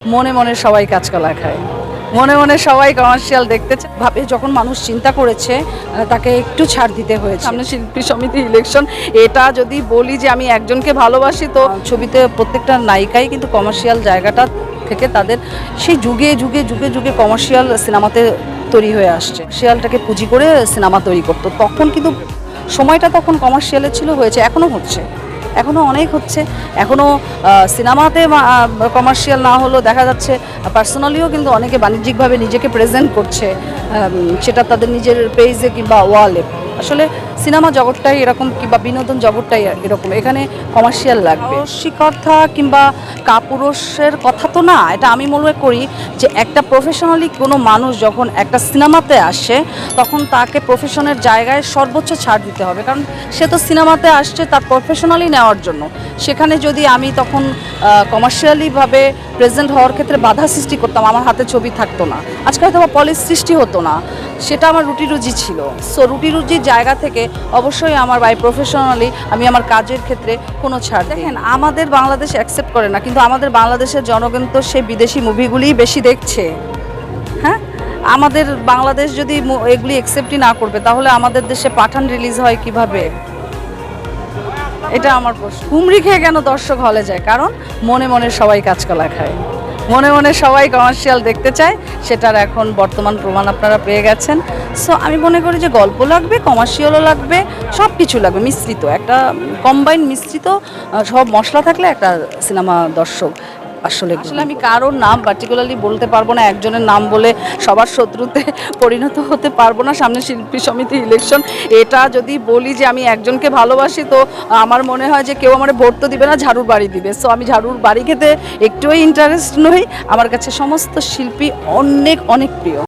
মনে মনে সবাই কাঁচকলা খায়, মনে মনে সবাই কমার্শিয়াল দেখতে ভাবে। যখন মানুষ চিন্তা করেছে তাকে একটু ছাড় দিতে হয়েছে। সামনে শিল্পী সমিতি ইলেকশন, এটা যদি বলি যে আমি একজনকে ভালোবাসি, তো ছবিতে প্রত্যেকটা নায়িকাই কিন্তু কমার্শিয়াল জায়গাটা থেকে তাদের সেই যুগে যুগে যুগে যুগে কমার্শিয়াল সিনেমাতে তৈরি হয়ে আসছে। কমার্শিয়ালটাকে পুঁজি করে সিনেমা তৈরি করতো, তখন কিন্তু সময়টা তখন কমার্শিয়ালের ছিল, হয়েছে, এখনও হচ্ছে, এখনও অনেক হচ্ছে। এখনও সিনেমাতে কমার্শিয়াল না হলেও দেখা যাচ্ছে পার্সোনালিও কিন্তু অনেকে বাণিজ্যিকভাবে নিজেকে প্রেজেন্ট করছে, সেটা তাদের নিজের পেজে কিংবা ওয়ালে। আসলে সিনেমা জগৎটাই এরকম, কিংবা বিনোদন জগৎটাই এরকম, এখানে কমার্শিয়াল লাগবে। রসিকতা কিংবা কাপুরুষের কথা তো না, এটা আমি মনে করি যে একটা প্রফেশনালি কোনো মানুষ যখন একটা সিনেমাতে আসে তখন তাকে প্রফেশনের জায়গায় সর্বোচ্চ ছাড় দিতে হবে, কারণ সে তো সিনেমাতে আসছে তার প্রফেশনালি নেওয়ার জন্য। সেখানে যদি আমি তখন কমার্শিয়ালিভাবে প্রেজেন্ট হওয়ার ক্ষেত্রে বাধা সৃষ্টি করতাম, আমার হাতে ছবি থাকতো না, আজকে হয়তো বা পলিশ সৃষ্টি হতো না। সেটা আমার রুটি রুজি ছিল। সো রুটি রুজির জায়গা থেকে অবশ্যই আমার বাই প্রফেশনালি আমি আমার কাজের ক্ষেত্রে কোনো ছাড় দিই। দেখেন, আমাদের বাংলাদেশ অ্যাকসেপ্ট করে না, কিন্তু আমাদের বাংলাদেশের জনগণ তো সেই বিদেশি মুভিগুলিই বেশি দেখছে। হ্যাঁ, আমাদের বাংলাদেশ যদি এগুলি অ্যাকসেপ্টই না করবে, তাহলে আমাদের দেশে পাঠান রিলিজ হয় কিভাবে? এটা আমার প্রশ্ন। হুমড়ি খেয়ে কেন দর্শক হলে যায়? কারণ মনে মনে সবাই কাঁচকলা খায়, মনে মনে সবাই কমার্শিয়াল দেখতে চায়। সেটার এখন বর্তমান প্রমাণ আপনারা পেয়ে গেছেন। সো আমি মনে করি যে গল্প লাগবে, কমার্শিয়ালও লাগবে, সব কিছু লাগবে, মিশ্রিত একটা কম্বাইন, মিশ্রিত সব মশলা থাকলে একটা সিনেমা দর্শক আসলে আমি কারোর নাম পার্টিকুলারলি বলতে পারবো না, একজনের নাম বলে সবার শত্রুতে পরিণত হতে পারবো না। সামনে শিল্পী সমিতি ইলেকশন, এটা যদি বলি যে আমি একজনকে ভালোবাসি, তো আমার মনে হয় যে কেউ আমার ভোট তো দিবে না, ঝাড়ুর বাড়ি দিবে। সো আমি ঝাড়ুর বাড়ি খেতে একটুই ইন্টারেস্ট নই। আমার কাছে সমস্ত শিল্পী অনেক অনেক প্রিয়।